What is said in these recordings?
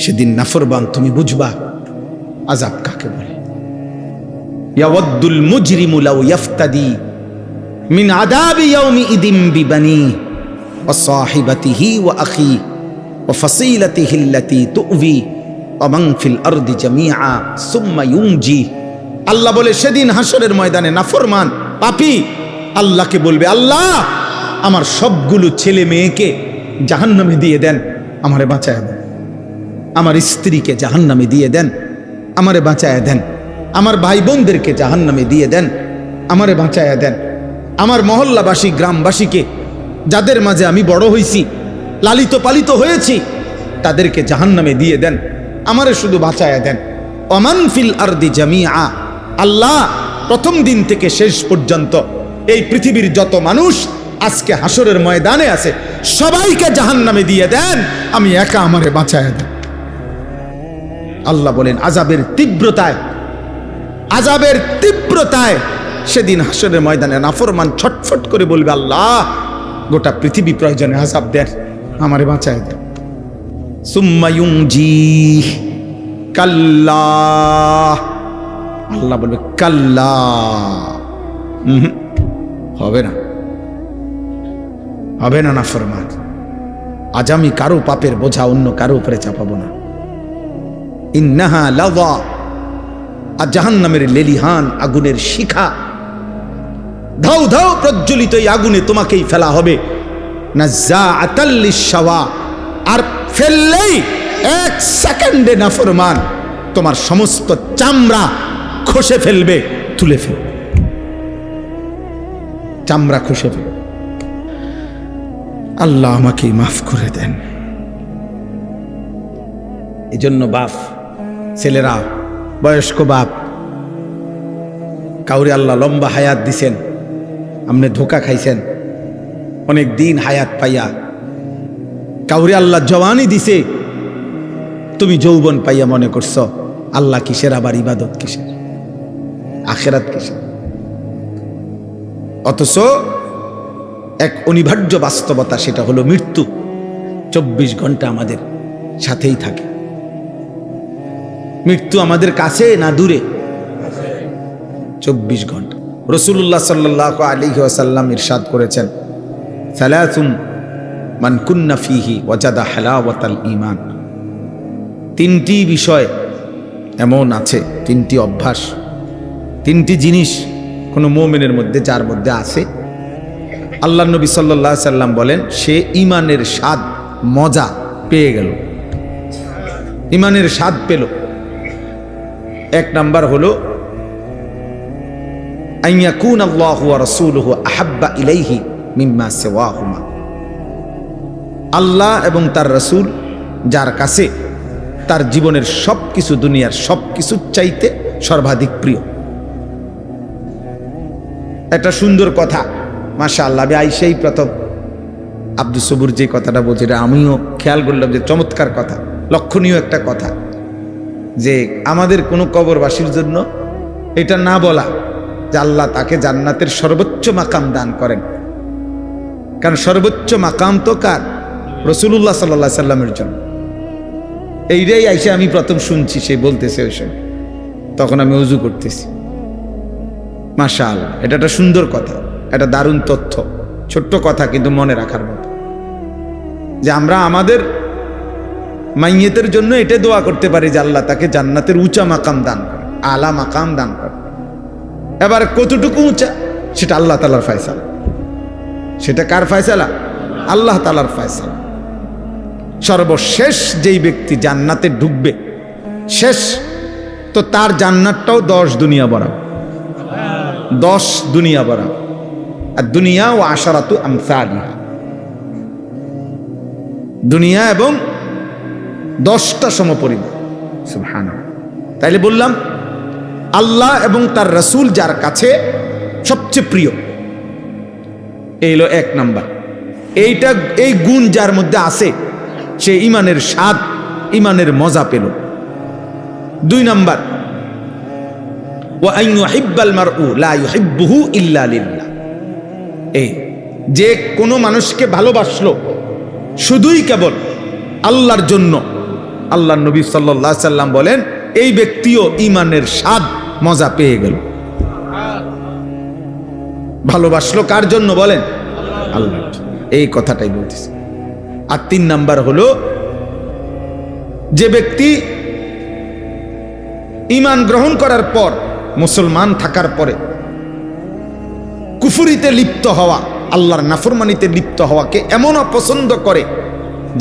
সেদিন নাফরমান তুমি বুঝবা আযাব কাকে বলে। ইয়াওয়াদ্দুল মুজরিমু লাউ ইফতাদি মিন আযাবি ইয়াউমিইদিন বিবানি ওয়া সাহিবাতিহি ওয়া আখি ওয়া ফাসিলাতিহি আল্লাতী তু'বি ওয়া মান ফিল আরদি জামিআ সুম্মা ইউনজি। আল্লাহ বলে সেদিন হাসরের ময়দানে নাফরমান পাপী আল্লাহকে বলবে, আল্লাহ আমার সবগুলো ছেলে মেয়েকে জাহান্নামে দিয়ে দেন, আমারে বাঁচায় দেন। আমার স্ত্রীকে জাহান্নামে দিয়ে দেন, আমারে বাঁচায় দেন। আমার ভাই বোনদেরকে জাহান্নামে দিয়ে দেন, আমারে বাঁচায় দেন। আমার মহল্লাবাসী গ্রামবাসীকে, যাদের মাঝে আমি বড় হয়েছি, লালিত পালিত হয়েছি, তাদেরকে জাহান্নামে দিয়ে দেন, আমারে শুধু বাঁচায় দেন। ওমান ফিল আরদি জামিআ, আল্লাহ প্রথম দিন থেকে শেষ পর্যন্ত এই পৃথিবীর যত মানুষ আজকে হাসরের ময়দানে আছে সবাইকে জাহান্নামে দিয়ে দেন, আমি একা আমারে বাঁচায় দেন। আল্লাহ বলেন আযাবের তীব্রতায় সেদিন হাসরের ময়দানে নাফরমান ছটফট করে বলবে, আল্লাহ গোটা পৃথিবী প্রয়োজনে আযাব দেন, আমারে বাঁচায় দেন। সুম্মা ইউনজি, কাল্লা, আল্লাহ বলবে কাল্লা, হবে না নাফরমান। আজ আমি কারো পাপের বোঝা অন্য কারো উপরে চাপাবো না। ইন্নাহা লাযা, আর জাহান্নামের লেলিহান আগুনের শিখা ধাউ ধাউ প্রজ্বলিত এই আগুনে তোমাকেই ফেলা হবে। নাযাআতাল লিশাওয়া, আর ফেললেই এক সেকেন্ডে নাফরমান তোমার সমস্ত চামড়া খসে ফেলবে, তুলে ফেলবে, চামড়া খসে ফেলবে। আল্লাহ আমাকে মাফ করে দেন। এই জন্য বাপ, ছেলেরা, বয়স্ক বাপ, কাউরে আল্লাহ লম্বা হায়াত দিছেন, আপনি ধোকা খাইছেন অনেক দিন হায়াত পাইয়া। কাউরে আল্লাহ জওয়ানি দিছে, তুমি যৌবন পাইয়া মনে করছো আল্লাহ কিসের, আবার ইবাদত কিসের, আখিরাত কিসের। অথচ এক অনিবার্য বাস্তবতা, সেটা হলো মৃত্যু 24 ঘন্টা আমাদের সাথেই থাকে। মৃত্যু আমাদের কাছে না দূরে? 24 ঘন্টা। রাসূলুল্লাহ সাল্লাল্লাহু আলাইহি ওয়াসাল্লাম ইরশাদ করেছেন, সালাসুন মান কুন্না ফীহি ওয়াজাদা হালাওয়াতাল ঈমান। 3টি বিষয় এমন আছে, 3টি অভ্যাস, 3টি জিনিস কোন মুমিনের মধ্যে, যার মধ্যে আছে, আল্লাহর নবী সাল্লাল্লাহু আলাইহি সাল্লাম বলেন সে ঈমানের স্বাদ মজা পেয়ে গেল, ঈমানের স্বাদ পেল। 1 নাম্বার হলো আইয়াকুন আল্লাহু ওয়া রাসূলুহু আহাব্বা ইলাইহি মিম্মা সিওয়াহুমা। আল্লাহ এবং তার রাসূল যার কাছে তার জীবনের সবকিছু, দুনিয়ার সবকিছু চাইতে সর্বাধিক প্রিয়। একটা সুন্দর কথা, মাশাআল্লাহ। আমি আইসাই প্রথম আব্দুস সবুর যে কথাটা বলছে, এটা আমিও খেয়াল করলাম যে চমৎকার কথা, লক্ষণীয় একটা কথা, যে আমাদের কোনো কবরবাসীর জন্য এটা না বলা যে আল্লাহ তাকে জান্নাতের সর্বোচ্চ মাকাম দান করেন। কারণ সর্বোচ্চ মাকাম তো কার? রাসূলুল্লাহ সাল্লাল্লাহু আলাইহি সাল্লামের জন্য। এইটাই আইসা আমি প্রথম শুনছি, সে বলতেছে ওই সময়, তখন আমি ওযু করতেছি। মাশাআল্লাহ, এটা একটা সুন্দর কথা, একটা দারুণ তথ্য, ছোট্ট কথা কিন্তু মনে রাখার মতো, যে আমরা আমাদের মাইয়েতের জন্য এটা দোয়া করতে পারি যে আল্লাহ তাকে জান্নাতের উঁচা মাকাম দান করে, আলা মাকাম দান করে। এবার কতটুকু উঁচা সেটা আল্লাহ তাআলার ফয়সালা। সেটা কার ফয়সালা? আল্লাহ তাআলার ফয়সালা। সর্বশেষ যেই ব্যক্তি জান্নাতে ঢুকবে, শেষ, তো তার জান্নাতটাও 10 দুনিয়া বরাবর, 10 দুনিয়া বরাবর। আর দুনিয়া ও আশারাতু আমসালিহা, দুনিয়া এবং 10টা সমপরিমাণ। সুবহানাল্লাহ। তাইলে বললাম আল্লাহ এবং তার রাসূল যার কাছে সবচেয়ে প্রিয়, এই হলো 1 নাম্বার। এইটা, এই গুণ যার মধ্যে আছে, সে ঈমানের স্বাদ, ঈমানের মজা পেল। 2 নাম্বার, ওয়া আন ইউহিব্বাল মারউ লা ইউহিব্বুহু ইল্লা লিল্লাহ। এই যে কোনো মানুষকে ভালোবাসলো শুধুই কেবল আল্লাহর জন্য, আল্লাহ নবী সাল্লাল্লাহু আলাইহি সাল্লাম বলেন এই ব্যক্তিও ঈমানের স্বাদ মজা পেয়ে গেল। ভালোবাসলো কার জন্য বলেন? আল্লাহর জন্য। এই কথাটাই বলতেছি। আর 3 নাম্বার হলো যে ব্যক্তি ঈমান গ্রহণ করার পর, মুসলমান থাকার পরে কুফরিতে লিপ্ত হওয়া, আল্লাহর নাফরমানিতে লিপ্ত হওয়াকে এমন অপছন্দ করে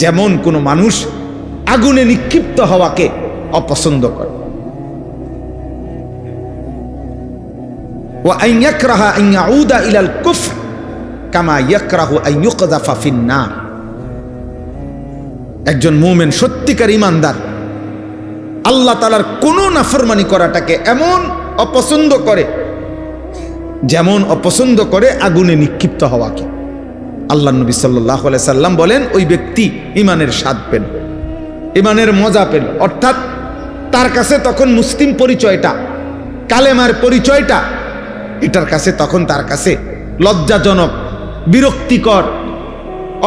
যেমন কোনো মানুষ আগুনে নিক্ষিপ্ত হওয়াকে অপছন্দ করে। ওয়া আন ইয়াকরাহা আন ইয়াউদা ইলাল কুফর কামা ইয়াকরাহু আন ইউকযাফা ফিন নার। একজন মুমিন সত্যিকার ঈমানদার আল্লাহ তাআলার কোনো নাফরমানি করাটাকে এমন অপছন্দ করে যেমন অপছন্দ করে আগুনে নিক্ষিপ্ত হওয়াকে। আল্লাহ নবী সাল্লাল্লাহু আলাইহি সাল্লাম বলেন ওই ব্যক্তি ঈমানের স্বাদ পেল, ঈমানের মজা পেল। অর্থাৎ তার কাছে তখন মুসলিম পরিচয়টা, কালেমার পরিচয়টা, এটার কাছে তখন তার কাছে লজ্জাজনক, বিরক্তিকর,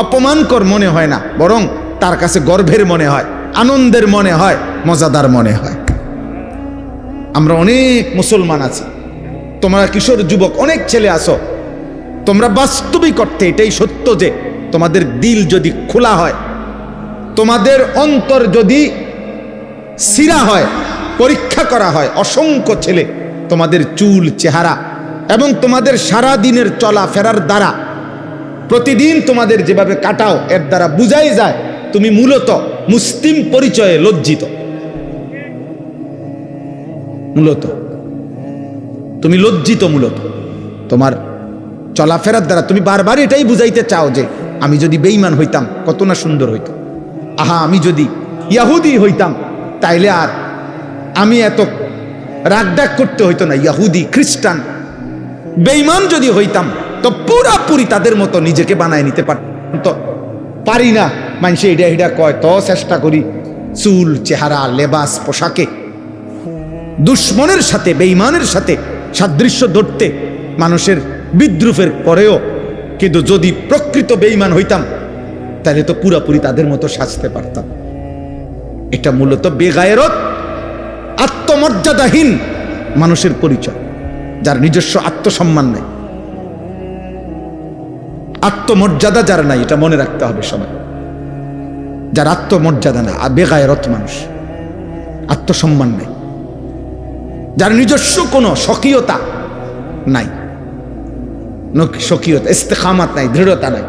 অপমানকর মনে হয় না, বরং তার কাছে গর্বের মনে হয়, আনন্দের মনে হয়, মজাদার মনে হয়। আমরা অনেক মুসলমান আছি, তোমরা কিশোর যুবক অনেক ছেলে আসো, তোমরা বাস্তবিক অর্থে এটাই সত্য যে তোমাদের দিল যদি খোলা হয়, তোমাদের অন্তর যদি সিরা হয়, পরীক্ষা করা হয়, অসংখ্য ছেলে তোমাদের চুল, চেহারা এবং তোমাদের সারা দিনের চলাফেরার দ্বারা, প্রতিদিন তোমাদের যেভাবে কাটাও, এর দ্বারা বুঝাই যায় তুমি মূলত মুসলিম পরিচয়ে লজ্জিত। মূলত তুমি লজ্জিত, মূলত তোমার চলাফেরার দ্বারা তুমি বারবার এটাই বুঝাইতে চাও যে আমি যদি বেঈমান হইতাম কত না সুন্দর হইতো, আহা আমি যদি ইহুদি হইতাম তাইলে আর আমি এত রাগডাক করতে হইতো না, ইহুদি খ্রিস্টান বেঈমান যদি হইতাম তো পুরাপুরি তাদের মতো নিজেকে বানায় নিতে পারতাম, তো পারি না। মানুষে এটা এটা কয় তো চেষ্টা করি চুল, চেহারা, লেবাস, পোশাকে দুশ্মনের সাথে, বেঈমানের সাথে সাদৃশ্য ধরতে, মানুষের বিদ্রুপের পরেও। কিন্তু যদি প্রকৃত বেঈমান হইতাম তাহলে তো পুরাপুরি তাদের মতো সাজতে পারতাম। এটা মূলত বেগায়রত, আত্মমর্যাদাহীন মানুষের পরিচয়, যার নিজস্ব আত্মসম্মান নাই, আত্মমর্যাদা যার নাই, এটা মনে রাখতে হবে সবাই। যার আত্মমর্যাদা না, বেগায়রত মানুষ, আত্মসম্মান নাই, যার নিজস্ব কোনো স্বকীয়তা নাই, স্বকীয়তা, ইস্তেকামাত নাই, দৃঢ়তা নাই,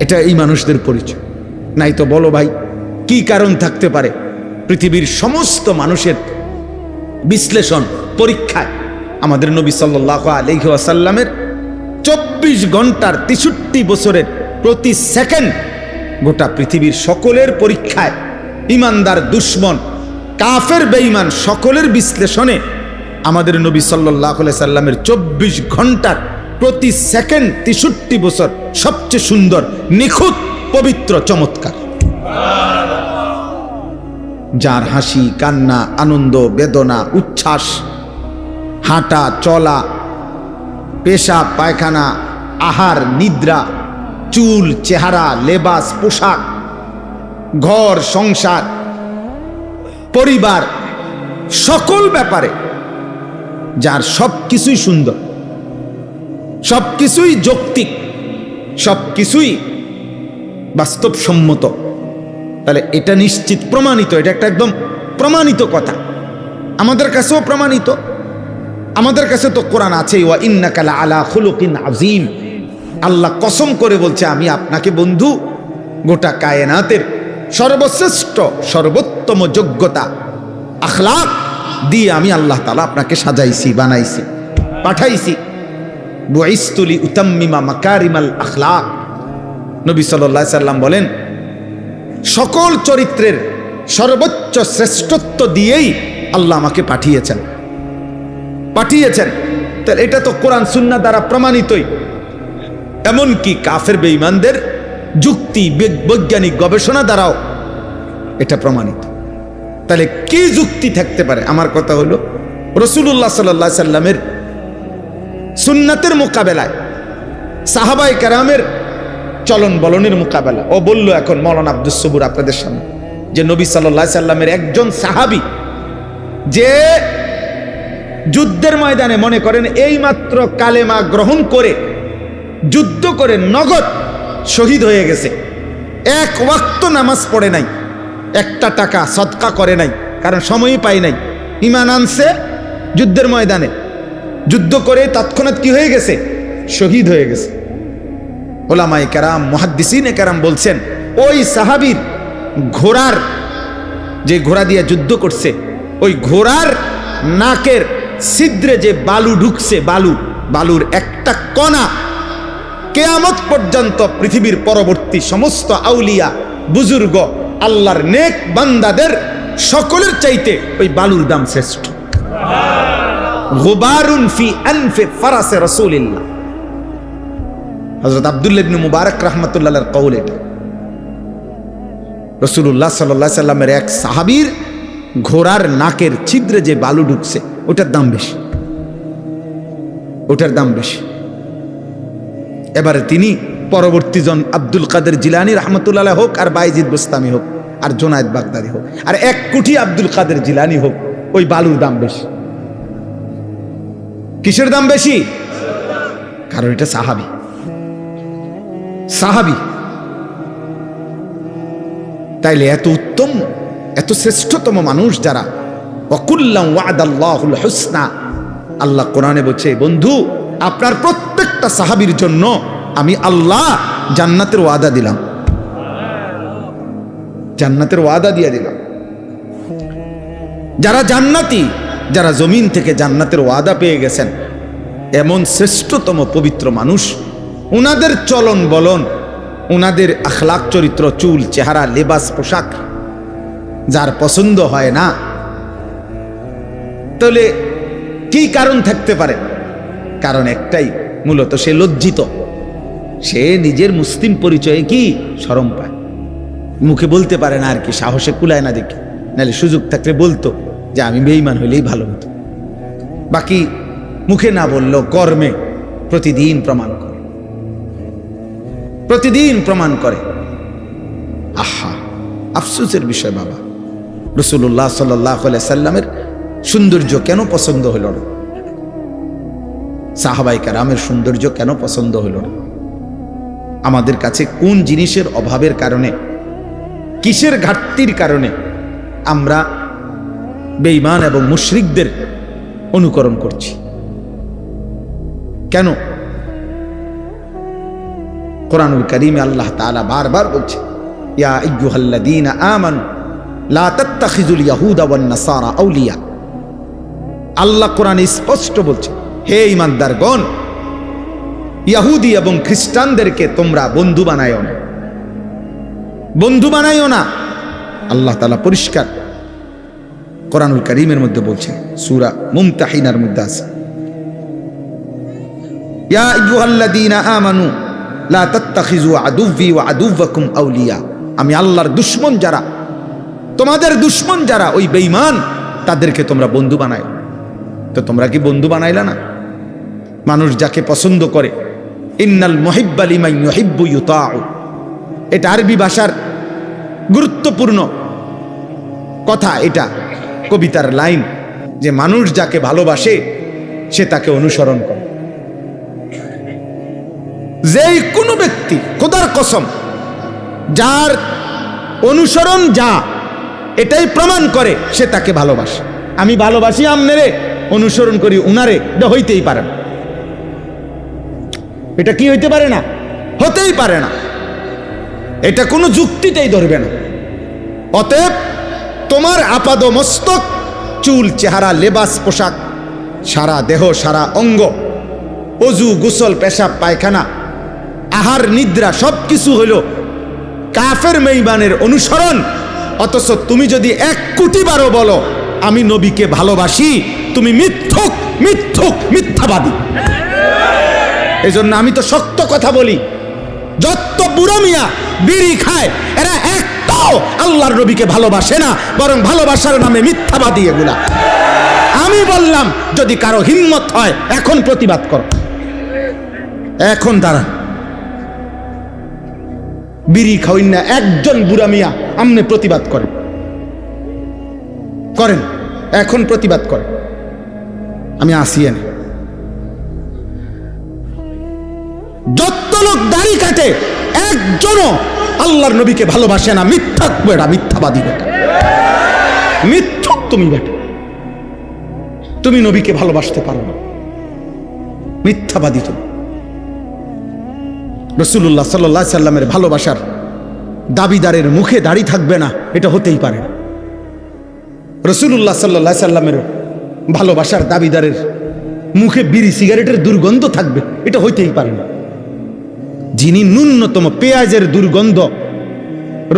এটা এই মানুষদের পরিচয়। নাই তো বলো ভাই কি কারণ থাকতে পারে? পৃথিবীর সমস্ত মানুষের বিশ্লেষণ, পরীক্ষায় আমাদের নবী সাল্লাল্লাহু আলাইহি ওয়াসাল্লামের 24 ঘন্টার 63 বছরের প্রতি সেকেন্ড গোটা পৃথিবীর সকলের পরীক্ষায়, ইমানদার, দুশ্মন, কাফের, বেঈমান সকলের বিশ্লেষণে আমাদের নবী সাল্লাল্লাহু আলাইহি সাল্লামের 24 ঘন্টার প্রতি সেকেন্ড 63 বছর সবচেয়ে সুন্দর, নিখুঁত, পবিত্র, চমৎকার। যার হাসি, কান্না, আনন্দ, বেদনা, উচ্ছ্বাস, হাঁটা, চলা, পেশাব, পায়খানা, আহার, নিদ্রা, চুল, চেহারা, লেবাস, পোশাক, ঘর সংসার, পরিবার, সকল ব্যাপারে যার সবকিছুই সুন্দর, সবকিছুই যৌক্তিক, সবকিছুই বাস্তবসম্মত, তাহলে এটা নিশ্চিত প্রমাণিত, এটা একটা একদম প্রমাণিত কথা, আমাদের কাছেও প্রমাণিত। আমাদের কাছে তো কোরআন আছে, ওয়া ইন্নাকা লাআলা খুলুকিন আযীম। আল্লাহ কসম করে বলছে আমি আপনাকে বন্ধু গোটা কায়নাতের সর্বশ্রেষ্ঠ, সর্বোত্তম যোগ্যতা, আখলাক দিয়ে আমি আল্লাহ তাআলা আপনাকে সাজাইছি, বানাইছি, পাঠাইছি। বুইসতু লিউতাম্মিমা মাকারিমাল আখলাক। নবী সাল্লাল্লাহু আলাইহি সাল্লাম বলেন সকল চরিত্রের সর্বোচ্চ শ্রেষ্ঠত্ব দিয়েই আল্লাহ আমাকে পাঠিয়েছেন। তাহলে এটা তো কোরআন সুন্নাহ দ্বারা প্রমাণিতই। এমনকি কাফের বেঈমানদের যুক্তি, বৈজ্ঞানিক গবেষণা দ্বারাও এটা প্রমাণিত। তাহলে কি যুক্তি থাকতে পারে? আমার কথা হলো রাসূলুল্লাহ সাল্লাল্লাহু আলাইহি সাল্লামের সুন্নাতের মোকাবেলায় সাহাবায়ে কেরামের চলন বলনের মোকাবেলা। ও বলল এখন মৌলানা আব্দুস সবুর আপনাদের সামনে যে নবী সাল্লাল্লাহু আলাইহি সাল্লামের একজন সাহাবী যে যুদ্ধের ময়দানে মনে করেন এই মাত্র কালেমা গ্রহণ করে যুদ্ধ করে নগদ শহীদ হয়ে গেছে, এক ওয়াক্ত নামাজ পড়ে নাই, একটা টাকা সদকা করে নাই, কারণ সময়ই পাই নাই, ঈমান আনছে যুদ্ধের ময়দানে, যুদ্ধ করে তৎক্ষণাৎ কি হয়ে গেছে, শহীদ হয়ে গেছে। ওলামায়ে কেরাম মুহাদ্দিসিনে কেরাম বলছেন ওই সাহাবীর ঘোড়ার, যে ঘোড়া দিয়ে যুদ্ধ করছে, ওই ঘোড়ার নাকের ছিদ্রে যে বালু ঢুকছে, বালুর একটা কণা কিয়ামত পর্যন্ত পৃথিবীর পরবর্তী সমস্ত আউলিয়া বুজুর্গ আল্লাহর নেক বান্দাদের সকলের চাইতে ওই বালুর দাম শ্রেষ্ঠ। গুবারুন ফি আনফি ফারাসে রাসূলিল্লাহ, হযরত আব্দুল্লাহ ইবনে মুবারক রাহমাতুল্লাহ আলাইহির কওল। এটা রাসূলুল্লাহ সাল্লাল্লাহু আলাইহি সাল্লামের এক সাহাবীর ঘোড়ার নাকের ছিদ্রে যে বালু ঢুকছে ওটার দাম বেশি, ওটার দাম বেশি। এবারে তিনি পরবর্তী জন আব্দুল কাদের জিলানী রাহমাতুল্লাহ আলাইহি হোক, আর বাইজিদ বুস্তামি হোক, আর জুনায়েদ বাগদাদি হোক, আর 1 কোটি আব্দুল কাদের জিলানী হোক, ওই বালুর দাম বেশি। কিসের দাম বেশি? কারণ এটা সাহাবী, সাহাবী। তাইলে এত উত্তম, এত শ্রেষ্ঠতম মানুষ যারা, ওয়াকুল্লাম ওয়াদাল্লাহুল হুসনা, আল্লাহ কোরআনে বলছে বন্ধু আপনার প্রত্যেকটা সাহাবীর জন্য আমি আল্লাহ জান্নাতের ওয়াদা দিলাম, জান্নাতের ওয়াদা দিয়ে দিলাম। যারা জান্নাতি, যারা জমিন থেকে জান্নাতের ওয়াদা পেয়ে গেছেন, এমন শ্রেষ্ঠতম পবিত্র মানুষ, উনাদের চলন বলন, উনাদের আখলাক চরিত্র, চুল চেহারা লেবাস পোশাক যার পছন্দ হয় না, তাহলে কি কারণ থাকতে পারে? কারণ একটাই, মূলত সে লজ্জিত, সে নিজের মুসলিম পরিচয়ে কি শরম পায়, মুখে বলতে পারে না আর কি, সাহসে কুলায় না দেখে, নাহলে সুযোগ থাকলে বলতো যে আমি বেঈমান হইলেই ভালো হতো। বাকি মুখে না বললেও কর্মে প্রতিদিন প্রমাণ করে, প্রতিদিন প্রমাণ করে। আহা, আফসোসের বিষয় বাবা, রাসূলুল্লাহ সাল্লাল্লাহু আলাইহি সাল্লামের সৌন্দর্য কেন পছন্দ হইল না? সাহাবায়ে কেরামের সৌন্দর্য কেন পছন্দ হইল না? আমাদের কাছে কোন জিনিসের অভাবের কারণে, কিসের ঘাটতির কারণে আমরা বেঈমান এবং মুশরিকদের অনুকরণ করছি? কেন? কোরআনুল কারীমে আল্লাহ তাআলা বারবার বলছে, ইয়া আইয়ুহাল্লাযীনা আমানু লা তাত্তাখিযুল ইয়াহুদা ওয়ান নাসারা আউলিয়া। আল্লাহ কোরআনে স্পষ্ট বলছে, হে ঈমানদারগণ, ইহুদি এবং খ্রিস্টানদেরকে তোমরা বন্ধু বানায়ো না, বন্ধু বানায়ো না। আল্লাহ তাআলা পরিষ্কার কোরআনুল কারীমের মধ্যে বলছেন, সূরা মুমতাহিনার মধ্যে আছে, ইয়া আইয়ুহাল্লাযীনা আমানু লা তাত্তাখিযু আদুव्বি ওয়া আদুव्বাকুম আউলিয়া। আমি আল্লাহর দুশমন যারা, তোমাদের দুশমন যারা, ওই বেঈমান, তাদেরকে তোমরা বন্ধু বানায়। তো তোমরা কি বন্ধু বানাইলা না? মানুষ যাকে পছন্দ করে, ইন্নাল মুহিব্বা লিমান ইউহিব্বু ইউতাউ, এটা আরবি ভাষার গুরুত্বপূর্ণ কথা, এটা কবিতার লাইন, যে মানুষ যাকে ভালোবাসে সে তাকে অনুসরণ করে। যেই কোনো ব্যক্তি, খোদার কসম, যার অনুসরণ যা এটাই প্রমাণ করে সে তাকে ভালোবাসে। আমি ভালোবাসি আমনেরে, অনুসরণ করি উনারে, এটা হইতেই পারে না। এটা কি হইতে পারে না? হতেই পারে না। এটা কোনো যুক্তিতেই ধরবে না। অতএব তোমার আপাদ মস্তক, চুল চেহারা লেবাস পোশাক, সারা দেহ সারা অঙ্গ, অজু গোসল পেশাব পায়খানা আহার নিদ্রা সব কিছু হইল কাফের বেঈমানের অনুসরণ। অথচ তুমি যদি 1 কোটি বারও বলো আমি নবীকে ভালোবাসি, তুমি মিথ্যুক, মিথ্যুক, মিথ্যাবাদী। এই জন্য আমি তো শক্ত কথা বলি, যত বুড়ো মিয়া বিড়ি খায় এরা একটাও আল্লাহর নবীকে ভালোবাসে না, বরং ভালোবাসার নামে মিথ্যাবাদী এগুলা। আমি বললাম যদি কারো হিম্মত হয় এখন প্রতিবাদ করো, এখন দাঁড়ান। বিড়ি খাওয়াইন না একজন বুড়া মিয়া আমনে প্রতিবাদ করেন, করেন, এখন প্রতিবাদ করেন। আমি আসি এনে যত লোক দাড়ি কাটে একজনও আল্লাহর নবীকে ভালোবাসে না। মিথ্যাক বেটা, মিথ্যাবাদী বেটা, মিথ্যক তুমি বেটা, তুমি নবীকে ভালোবাসতে পারো না, মিথ্যাবাদী তুমি। রাসূলুল্লাহ সাল্লাল্লাহু আলাইহি সাল্লামের ভালোবাসার দাবিদারের মুখে দাড়ি থাকবে না, এটা হতেই পারে না। রাসূলুল্লাহ সাল্লাল্লাহু আলাইহি সাল্লামের ভালোবাসার দাবিদারের মুখে বিড়ি সিগারেটের দুর্গন্ধ থাকবে, এটা হইতেই পারে না। যিনি ন্যূনতম পেঁয়াজের দুর্গন্ধ,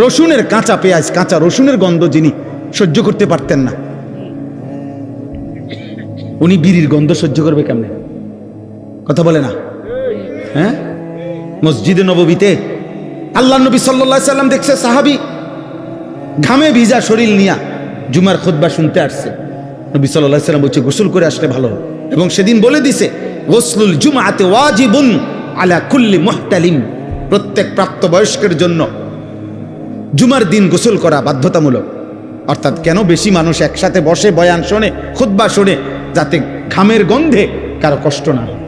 রসুনের কাঁচা পেঁয়াজ, কাঁচা রসুনের গন্ধ যিনি সহ্য করতে পারতেন না, উনি বিড়ির গন্ধ সহ্য করবে কেমনে? কথা বলে না? হ্যাঁ, মসজিদে নববীতে আল্লাহ নবী সাল্লাল্লাহু আলাইহি সাল্লাম দেখছে সাহাবী ঘামে ভিজা শরীর নিয়া জুমার খুতবা শুনতে আসছে। নবী সাল্লাল্লাহু আলাইহি সাল্লাম বলছে গোসল করে আসলে ভালো হবে, এবং সেদিন বলে দিছে গোসলুল জুমআতে ওয়াজিবুন আলা কুল্লি মুহতালিম, প্রত্যেক প্রাপ্তবয়স্কের জন্য জুমার দিন গোসল করা বাধ্যতামূলক। অর্থাৎ কেন? বেশি মানুষ একসাথে বসে বয়ান শোনে, খুতবা শোনে, যাতে ঘামের গন্ধে কারো কষ্ট না হয়।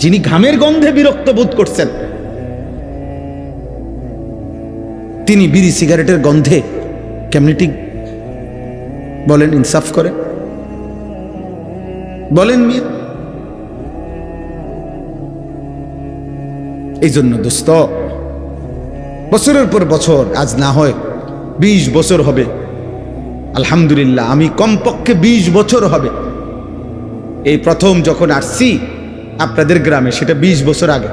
যিনি ঘামের গন্ধে বিরক্ত বোধ করছেন, তিনি বিড়ি সিগারেটের গন্ধে কেমনি ঠিক বলেন? ইনসাফ করে বলেন মিয়া। এই জন্য দোস্ত, বছরের পর বছর, আজ না হয় 20 বছর হবে, আলহামদুলিল্লাহ, আমি কমপক্ষে 20 বছর হবে এই প্রথম যখন আসছি আপনাদের গ্রামে, সেটা 20 বছর আগে।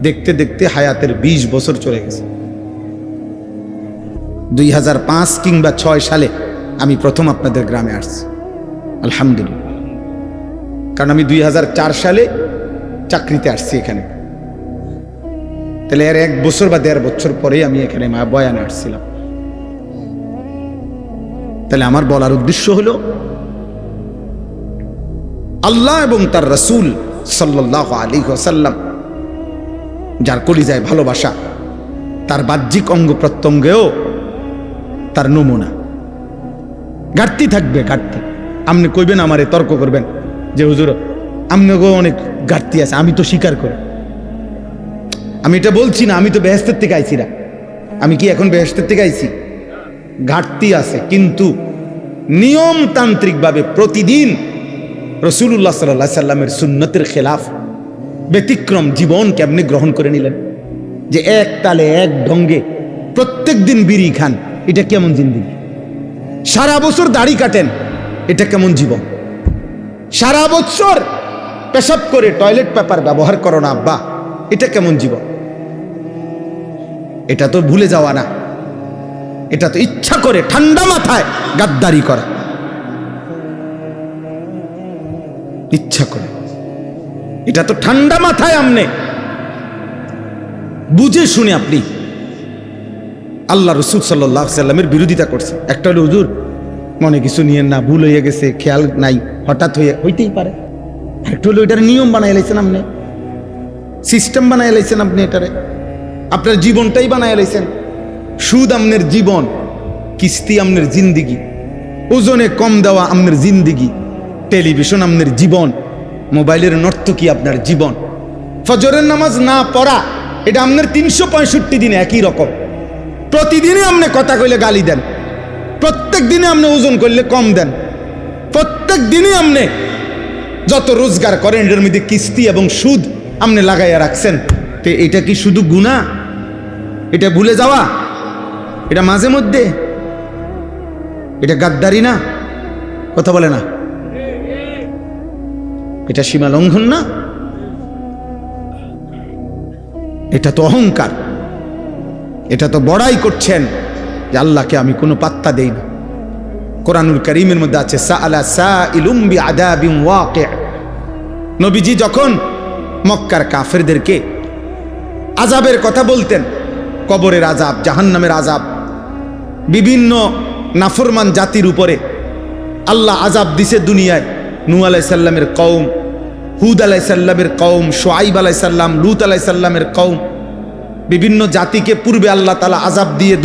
দেখতে দেখতে হায়াতের 20 বছর চলে গেছে। 2005 কিংবা 6 সালে আমি প্রথম আপনাদের গ্রামে আসছি, আলহামদুলিল্লাহ। কারণ আমি 2004 সালে চাকরিতে আসছি এখানে, তাহলে এর 1 বছর বা 1.5 বছর পরেই আমি এখানে বয়ানে আসছিলাম। তাহলে আমার বলার উদ্দেশ্য হলো, আল্লাহ এবং তার রাসূল সাল্লাল্লাহু আলাইহি ওয়াসাল্লাম যার কলিজায় ভালোবাসা, তার বাহ্যিক অঙ্গ প্রত্যঙ্গেও তার নমুনা। ঘাটতি থাকবে, ঘাটতি। আপনি কইবেন, আমারে তর্ক করবেন যে হুজুর আপনাকেও অনেক ঘাটতি আছে, আমি তো স্বীকার করি। আমি এটা বলছি না, আমি তো বেহেশতের থেকে আইছি না। আমি কি এখন বেহেশতের থেকে আইছি? ঘাটতি আছে, কিন্তু নিয়মতান্ত্রিকভাবে প্রতিদিন রাসূলুল্লাহ সাল্লাল্লাহু আলাইহি সাল্লামের সুন্নতের খেলাফ, ব্যতিক্রম জীবন কেমনে গ্রহণ করে নিলেন, যে এক তালে এক ঢঙ্গে প্রত্যেক দিন বিড়ি খান, এটা কেমন জিন্দেগি? সারা বছর দাড়ি কাটেন, এটা কেমন জীবন? সারা বছর পেশাব করে টয়লেট পেপার ব্যবহার করো না আব্বা, এটা কেমন জীবন? এটা তো ভুলে যাওয়া না, এটা তো ইচ্ছা করে ঠান্ডা মাথায় গাদ্দারি করা, ইচ্ছা করে। এটা তো ঠান্ডা মাথায় আমনে বুঝে শুনে আপনি আল্লাহ রাসূল সাল্লাল্লাহু আলাইহি সাল্লামের বিরোধিতা করছে। একটা হলো হুজুর মনে কিছু নিয়েন না, ভুল হয়ে গেছে, খেয়াল নাই, হঠাৎ হইতেই পারে। আরেকটা হলো এটার নিয়ম বানাই লাইছেন আপনি, সিস্টেম বানাই লাইছেন আপনি, এটারে আপনার জীবনটাই বানাই লাইছেন। সুদ আমনের জীবন, কিস্তি আমনের জিন্দিগি, ওজনে কম দেওয়া আমনের জিন্দিগি, টেলিভিশন আমনের জীবন, মোবাইলের নর্তকী আপনার জীবন, ফজরের নামাজ না পড়া, এটা আপনার 365 দিনে একই রকম। প্রতিদিনই আপনি কথা কইলে গালি দেন, প্রত্যেক দিনে আপনি ওজন করলে কম দেন, প্রত্যেক দিনই আপনি যত রোজগার করেন এটার মধ্যে কিস্তি এবং সুদ আপনি লাগাইয়া রাখছেন। তো এটা কি শুধু গুনাহ? এটা ভুলে যাওয়া? এটা মাঝে মধ্যে? এটা গাদ্দারি না? কথা বলে না? এটা সীমা লঙ্ঘন না? এটা তো অহংকার, এটা তো বড়াই করছেন যে আল্লাহকে আমি কোনো পাত্তা দেই না। কোরআনুল কারীমের মধ্যে আছে সাআলা সাইলুম বিআযাবিন ওয়াকি'। নবীজি যখন মক্কার কাফেরদেরকে আযাবের কথা বলতেন, কবরের আযাব, জাহান্নামের আযাব, বিভিন্ন নাফরমান জাতির উপরে আল্লাহ আযাব দিছে দুনিয়ায়। নূহ আলাইহিস সালামের কওম, হুদ আলাইহিস সালামের কওম, শুআইব আলাইহিস সালাম, লূত আলাইহিস সালামের কওম, বিভিন্ন জাতিকে পূর্বে আল্লাহ তাআলা আযাব দিয়ে